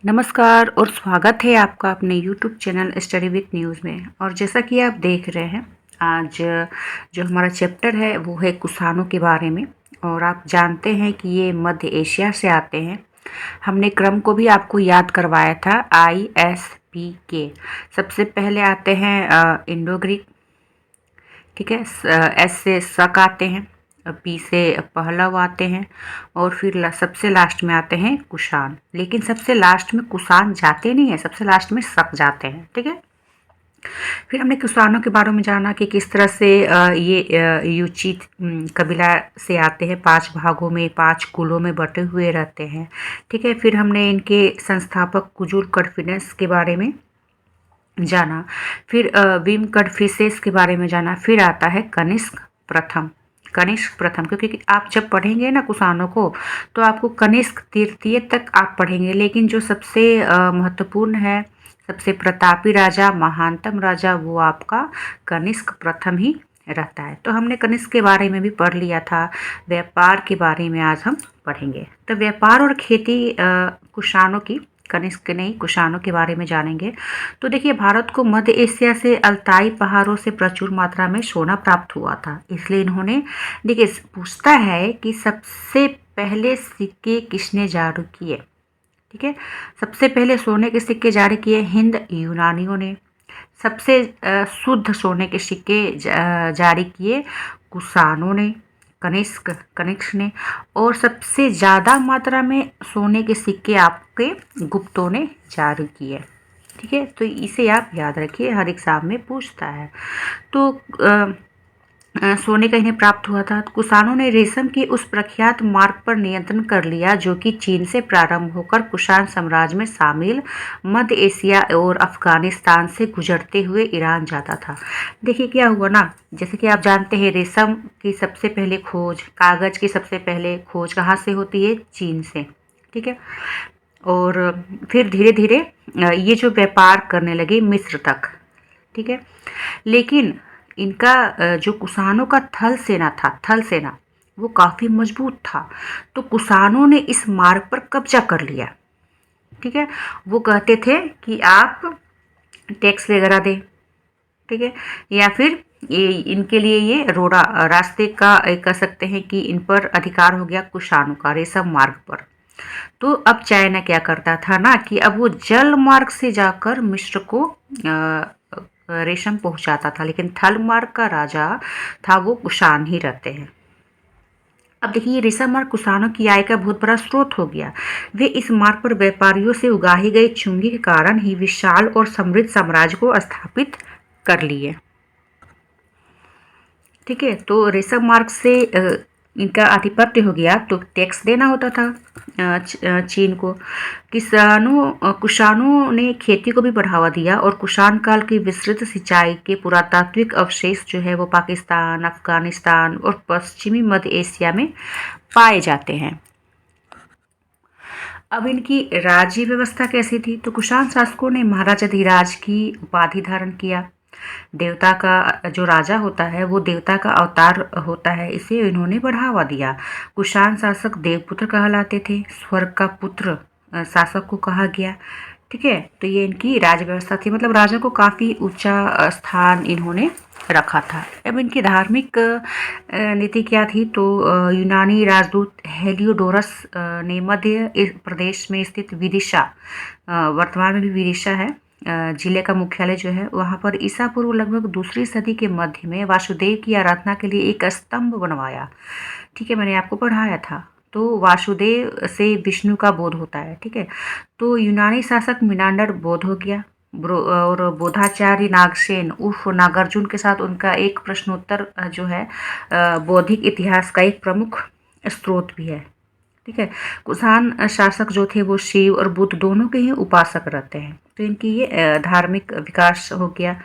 नमस्कार और स्वागत है आपका अपने YouTube channel study with news में। और जैसा कि आप देख रहे हैं, आज जो हमारा चैप्टर है वो है कुषाणों के बारे में। और आप जानते हैं कि ये मध्य एशिया से आते हैं। हमने क्रम को भी आपको याद करवाया था, ISPK। सबसे पहले आते हैं इंडो ग्रीक, ठीक है। एस से शक आते हैं, पी से पहलव आते हैं, और फिर सबसे लास्ट में आते हैं कुषाण। लेकिन सबसे लास्ट में कुषाण जाते नहीं है, सबसे लास्ट में शक जाते हैं, ठीक है। फिर हमने कुषाणों के बारे में जाना कि किस तरह से ये युचित कबीला से आते हैं, 5 भागों में 5 कुलों में बटे हुए रहते हैं, ठीक है। फिर हमने इनके संस्थापक कुजुल कडफिनेस के बारे में जाना। फिर विम कडफिसेस के बारे में जाना। फिर आता है कनिष्क प्रथम। कनिष्क प्रथम, क्योंकि आप जब पढ़ेंगे ना कुषाणों को तो आपको कनिष्क तृतीय तक आप पढ़ेंगे, लेकिन जो सबसे महत्वपूर्ण है, सबसे प्रतापी राजा, महानतम राजा, वो आपका कनिष्क प्रथम ही रहता है। तो हमने कनिष्क के बारे में भी पढ़ लिया था। व्यापार के बारे में आज हम पढ़ेंगे। तो व्यापार और खेती कुषाणों की, कनिष्क नहीं कुषाणों के बारे में जानेंगे। तो देखिए, भारत को मध्य एशिया से अल्ताई पहाड़ों से प्रचुर मात्रा में सोना प्राप्त हुआ था, इसलिए इन्होंने, देखिए पूछता है कि सबसे पहले सिक्के किसने जारी किए, ठीक है। सबसे पहले सोने के सिक्के जारी किए हिंद यूनानियों ने। सबसे शुद्ध सोने के सिक्के जारी किए कुषाणों ने, कनिष्क ने। और सबसे ज़्यादा मात्रा में सोने के सिक्के आपके गुप्तों ने जारी किए, ठीक है। तो इसे आप याद रखिए, हर एग्जाम में पूछता है। तो सोने का इन्हें प्राप्त हुआ था। कुषाणों ने रेशम के उस प्रख्यात मार्ग पर नियंत्रण कर लिया जो कि चीन से प्रारंभ होकर कुषाण साम्राज्य में शामिल मध्य एशिया और अफगानिस्तान से गुजरते हुए ईरान जाता था। देखिए क्या हुआ ना, जैसे कि आप जानते हैं, रेशम की सबसे पहले खोज, कागज की सबसे पहले खोज कहाँ से होती है? चीन से, ठीक है। और फिर धीरे धीरे ये जो व्यापार करने लगे मिस्र तक, ठीक है। लेकिन इनका जो कुषाणों का थल सेना था, थल सेना, वो काफ़ी मजबूत था। तो कुषाणों ने इस मार्ग पर कब्जा कर लिया, ठीक है। वो कहते थे कि आप टैक्स वगैरह दें, ठीक है, या फिर ये इनके लिए ये रोड़ा रास्ते का कह सकते हैं कि इन पर अधिकार हो गया कुषाणों का रेशम मार्ग पर। तो अब चाइना क्या करता था ना कि अब वो जल मार्ग से जाकर मिस्र को रेशम पहुंचाता था, लेकिन थल मार्ग का राजा था वो कुषाण ही रहते हैं। अब देखिए, ये रेशम मार्ग कुषाणों की आय का बहुत बड़ा स्रोत हो गया। वे इस मार्ग पर व्यापारियों से उगाही गई चुंगी के कारण ही विशाल और समृद्ध साम्राज्य को स्थापित कर लिए, ठीक है। तो रेशम मार्ग से इनका आधिपत्य हो गया, तो टैक्स देना होता था चीन को। कुषाणों ने खेती को भी बढ़ावा दिया और कुषाण काल की विस्तृत सिंचाई के पुरातात्विक अवशेष जो है वो पाकिस्तान, अफगानिस्तान और पश्चिमी मध्य एशिया में पाए जाते हैं। अब इनकी राज्य व्यवस्था कैसी थी? तो कुषाण शासकों ने महाराजाधिराज की उपाधि धारण किया। देवता का जो राजा होता है वो देवता का अवतार होता है, इसे इन्होंने बढ़ावा दिया। कुषाण शासक देवपुत्र कहलाते थे, स्वर्ग का पुत्र शासक को कहा गया, ठीक है। तो ये इनकी राज व्यवस्था थी, मतलब राजा को काफ़ी ऊंचा स्थान इन्होंने रखा था। अब इनकी धार्मिक नीति क्या थी? तो यूनानी राजदूत हेलियोडोरस ने मध्य प्रदेश में स्थित विदिशा, वर्तमान में भी विदिशा है, जिले का मुख्यालय जो है, वहाँ पर ईसा पूर्व लगभग दूसरी सदी के मध्य में वासुदेव की आराधना के लिए एक स्तंभ बनवाया, ठीक है। मैंने आपको पढ़ाया था। तो वासुदेव से विष्णु का बोध होता है, ठीक है। तो यूनानी शासक मिनांडर बोध हो गया, और बोधाचार्य नागसेन उर्फ नागार्जुन के साथ उनका एक प्रश्नोत्तर जो है बौद्धिक इतिहास का एक प्रमुख स्रोत भी है, ठीक है। कुषाण शासक जो थे वो शिव और बुद्ध दोनों के ही उपासक रहते हैं। तो इनकी ये धार्मिक विकास हो गया।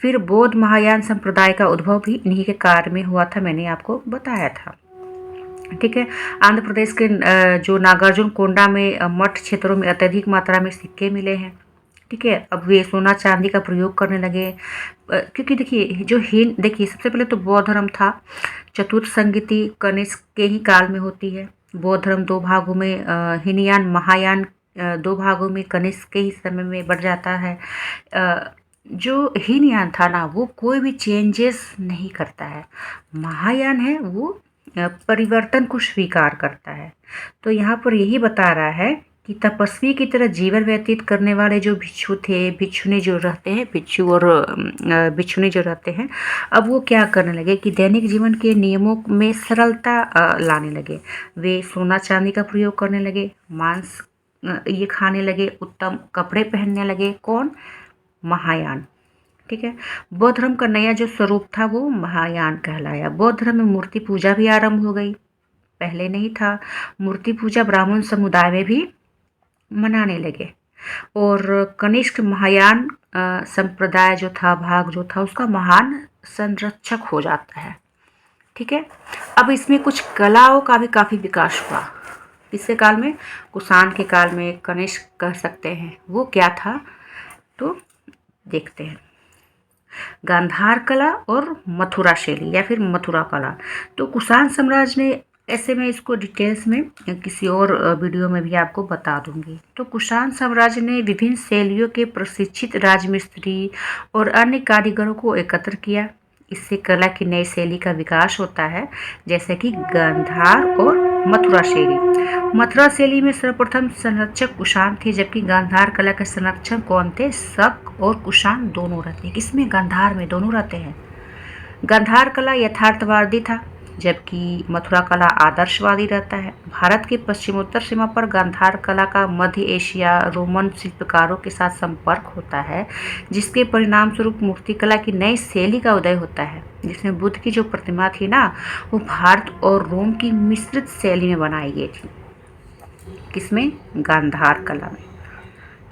फिर बौद्ध महायान संप्रदाय का उद्भव भी इन्हीं के कार्य में हुआ था, मैंने आपको बताया था, ठीक है। आंध्र प्रदेश के जो नागार्जुन कोंडा में मठ क्षेत्रों में अत्यधिक मात्रा में सिक्के मिले हैं, ठीक है। अब वे सोना चांदी का प्रयोग करने लगे, क्योंकि देखिए जो देखिए सबसे पहले तो बौद्ध धर्म था। चतुर्थ संगीति कनिष्क के ही काल में होती है। बौद्ध धर्म 2 भागों में हीनयान महायान दो भागों में कनिष्क के ही समय में बढ़ जाता है। जो हीनयान था ना वो कोई भी चेंजेस नहीं करता है। महायान है वो परिवर्तन को स्वीकार करता है। तो यहाँ पर यही बता रहा है कि तपस्वी की तरह जीवन व्यतीत करने वाले जो भिक्षु थे, भिक्षुनी जो रहते हैं, भिक्षु और भिक्षुनी जो रहते हैं, अब वो क्या करने लगे कि दैनिक जीवन के नियमों में सरलता लाने लगे। वे सोना चांदी का प्रयोग करने लगे, मांस ये खाने लगे, उत्तम कपड़े पहनने लगे। कौन? महायान। ठीक है। बौद्ध धर्म का नया जो स्वरूप था वो महायान कहलाया। बौद्ध धर्म में मूर्ति पूजा भी आरंभ हो गई, पहले नहीं था। मूर्ति पूजा ब्राह्मण समुदाय में भी मनाने लगे और कनिष्क महायान संप्रदाय जो था, भाग जो था, उसका महान संरक्षक हो जाता है। ठीक है। अब इसमें कुछ कलाओं का भी काफ़ी विकास हुआ। किसके काल में? कुषाण के काल में, कनिष्क कह सकते हैं। वो क्या था तो देखते हैं। गांधार कला और मथुरा शैली या फिर मथुरा कला। तो कुषाण साम्राज्य ने, ऐसे मैं इसको डिटेल्स में किसी और वीडियो में भी आपको बता दूंगी। तो कुषाण साम्राज्य ने विभिन्न शैलियों के प्रशिक्षित राजमिस्त्री और अन्य कारीगरों को एकत्र किया। इससे कला की नई शैली का विकास होता है, जैसे कि गांधार और मथुरा शैली। मथुरा शैली में सर्वप्रथम संरक्षक कुषाण थे, जबकि गांधार कला के संरक्षक कौन थे? शक और कुषाण दोनों रहते हैं। इसमें गांधार में दोनों रहते हैं। गांधार कला यथार्थवादी था, जबकि मथुरा कला आदर्शवादी रहता है। भारत के पश्चिमोत्तर सीमा पर गांधार कला का मध्य एशिया रोमन शिल्पकारों के साथ संपर्क होता है, जिसके परिणाम स्वरूप मूर्तिकला की नई शैली का उदय होता है, जिसमें बुद्ध की जो प्रतिमा थी ना वो भारत और रोम की मिश्रित शैली में बनाई गई थी। किसमें? गांधार कला में।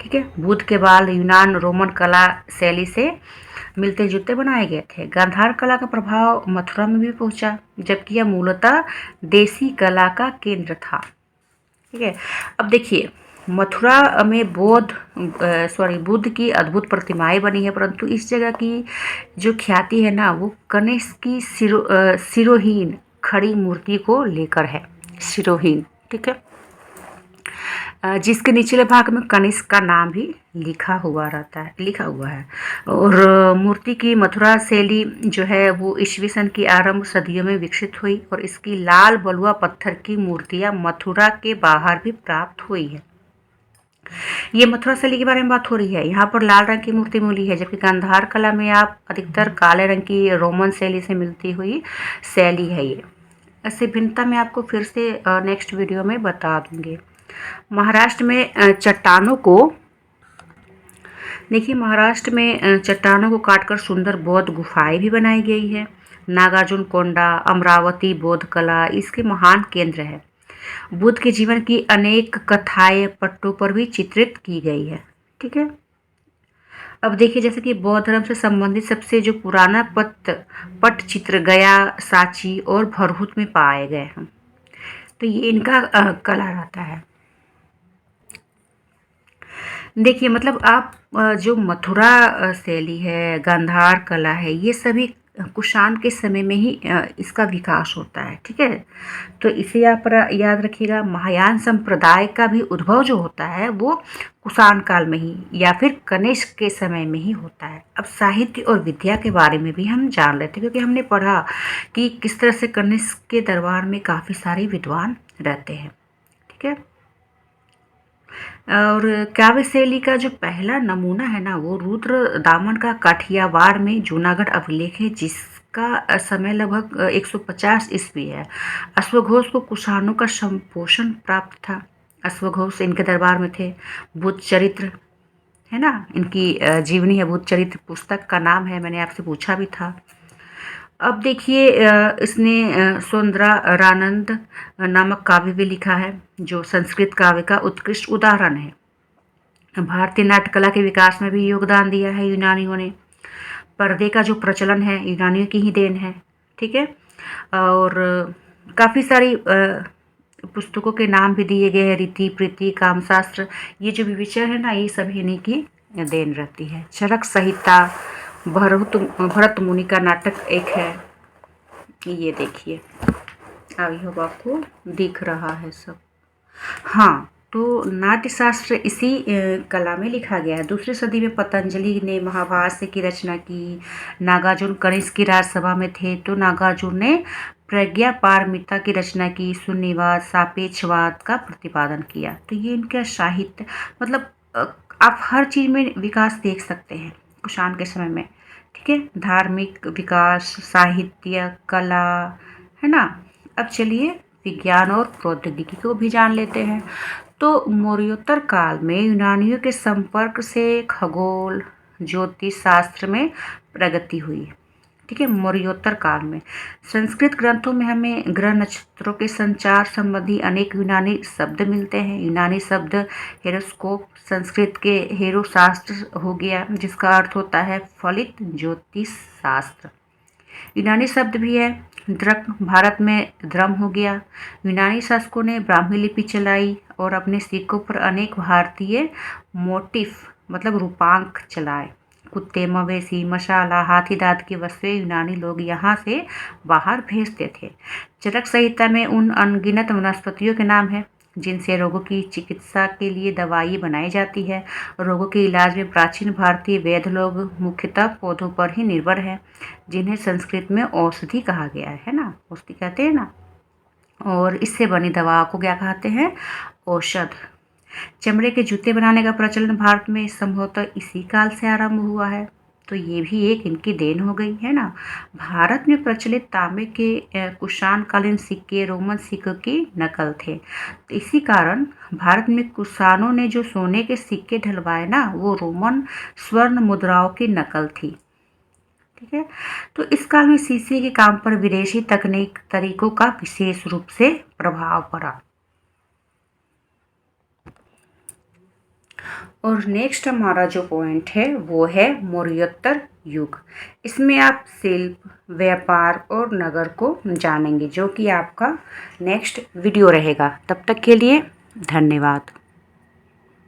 ठीक है। बुद्ध के बाद यूनान रोमन कला शैली से मिलते जुलते बनाए गए थे। गांधार कला का प्रभाव मथुरा में भी पहुंचा, जबकि यह मूलतः देसी कला का केंद्र था। ठीक है। अब देखिए, मथुरा में बुद्ध की अद्भुत प्रतिमाएं बनी है, परंतु इस जगह की जो ख्याति है ना वो कनिष्क की सिरोहीन खड़ी मूर्ति को लेकर है। सिरोहीन। ठीक है। जिसके निचले भाग में कनिष्क का नाम भी लिखा हुआ है। और मूर्ति की मथुरा शैली जो है वो ईस्वी सन की आरंभ सदियों में विकसित हुई और इसकी लाल बलुआ पत्थर की मूर्तियां मथुरा के बाहर भी प्राप्त हुई है। ये मथुरा शैली के बारे में बात हो रही है। यहाँ पर लाल रंग की मूर्ति मिली है, जबकि गांधार कला में आप अधिकतर काले रंग की रोमन शैली से मिलती हुई शैली है। ये ऐसे भिन्नता मैं आपको फिर से नेक्स्ट वीडियो में बता दूंगी। महाराष्ट्र में चट्टानों को काटकर सुंदर बौद्ध गुफाएं भी बनाई गई है। नागार्जुन कोंडा, अमरावती बौद्ध कला इसके महान केंद्र है। बुद्ध के जीवन की अनेक कथाएं पट्टों पर भी चित्रित की गई है। ठीक है। अब देखिए, जैसे कि बौद्ध धर्म से संबंधित सबसे जो पुराना पट्टचित्र गया, सांची और भरहुत में पाए गए हैं। तो ये इनका कला रहता है। देखिए, मतलब आप जो मथुरा शैली है, गांधार कला है, ये सभी कुषाण के समय में ही इसका विकास होता है। ठीक है। तो इसे आप याद रखिएगा। महायान संप्रदाय का भी उद्भव जो होता है वो कुषाण काल में ही या फिर कनिष्क के समय में ही होता है। अब साहित्य और विद्या के बारे में भी हम जान लेते हैं, क्योंकि हमने पढ़ा कि किस तरह से कनिष्क के दरबार में काफ़ी सारे विद्वान रहते हैं। ठीक है। और काव्य शैली का जो पहला नमूना है ना वो रुद्र दामन का काठियावाड़ में जूनागढ़ अभिलेख है, जिसका समय लगभग 150 ईस्वी है। अश्वघोष को कुषाणों का संपोषण प्राप्त था। अश्वघोष इनके दरबार में थे। बुद्ध चरित्र है ना, इनकी जीवनी है। बुद्ध चरित्र पुस्तक का नाम है, मैंने आपसे पूछा भी था। अब देखिए, इसने सौंदरानंद नामक काव्य भी लिखा है, जो संस्कृत काव्य का उत्कृष्ट उदाहरण है। भारतीय नाट्यकला के विकास में भी योगदान दिया है यूनानियों ने। पर्दे का जो प्रचलन है यूनानियों की ही देन है। ठीक है। और काफ़ी सारी पुस्तकों के नाम भी दिए गए हैं। रीति प्रीति कामशास्त्र, ये जो भी विषय है ना ये सभी इन्हीं की देन रहती है। चरक संहिता, भरत मुनि का नाटक एक है। ये देखिए, आई होप आपको दिख रहा है सब। हाँ, तो नाट्य शास्त्र इसी कला में लिखा गया है। दूसरी सदी में पतंजलि ने महाभाष्य की रचना की। नागार्जुन कनिष्क की राजसभा में थे तो नागार्जुन ने प्रज्ञा पारमिता की रचना की। शून्यवाद सापेक्षवाद का प्रतिपादन किया। तो ये इनका साहित्य मतलब आप हर चीज़ में विकास देख सकते हैं कुषाण के समय में। ठीक है, धार्मिक विकास, साहित्य, कला, है ना। अब चलिए विज्ञान और प्रौद्योगिकी को भी जान लेते हैं। तो मौर्योत्तर काल में यूनानियों के संपर्क से खगोल ज्योतिष शास्त्र में प्रगति हुई। ठीक है, मौर्योत्तर काल में संस्कृत ग्रंथों में हमें ग्रह नक्षत्रों के संचार संबंधी अनेक यूनानी शब्द मिलते हैं। यूनानी शब्द हेरोस्कोप संस्कृत के हेरो शास्त्र हो गया, जिसका अर्थ होता है फलित ज्योतिष शास्त्र। यूनानी शब्द भी है द्रक, भारत में द्रम हो गया। यूनानी शासकों ने ब्राह्मी लिपि चलाई और अपने सिक्कों पर अनेक भारतीय मोटिफ मतलब रूपांक चलाए। कुत्ते, मवेशी, मशाला, हाथी दांत की वस्तुएं यूनानी लोग यहाँ से बाहर भेजते थे। चरक संहिता में उन अनगिनत वनस्पतियों के नाम है जिनसे रोगों की चिकित्सा के लिए दवाई बनाई जाती है। रोगों के इलाज में प्राचीन भारतीय वैद्य लोग मुख्यतः पौधों पर ही निर्भर है, जिन्हें संस्कृत में औषधि कहा गया है ना, औषधि कहते हैं ना। और इससे बनी दवा को क्या कहते हैं, औषध। चमड़े के जूते बनाने का प्रचलन भारत में संभवतः इसी काल से आरंभ हुआ है। तो ये भी एक इनकी देन हो गई है ना। भारत में प्रचलित तांबे के कुषाण कालीन सिक्के रोमन सिक्कों की नकल थे। तो इसी कारण भारत में कुषाणों ने जो सोने के सिक्के ढलवाए ना, वो रोमन स्वर्ण मुद्राओं की नकल थी। ठीक है, तो इस काल में शीशे के काम पर विदेशी तकनीक तरीकों का विशेष रूप से प्रभाव पड़ा। और नेक्स्ट हमारा जो पॉइंट है वो है मौर्योत्तर युग। इसमें आप शिल्प, व्यापार और नगर को जानेंगे, जो कि आपका नेक्स्ट वीडियो रहेगा। तब तक के लिए धन्यवाद।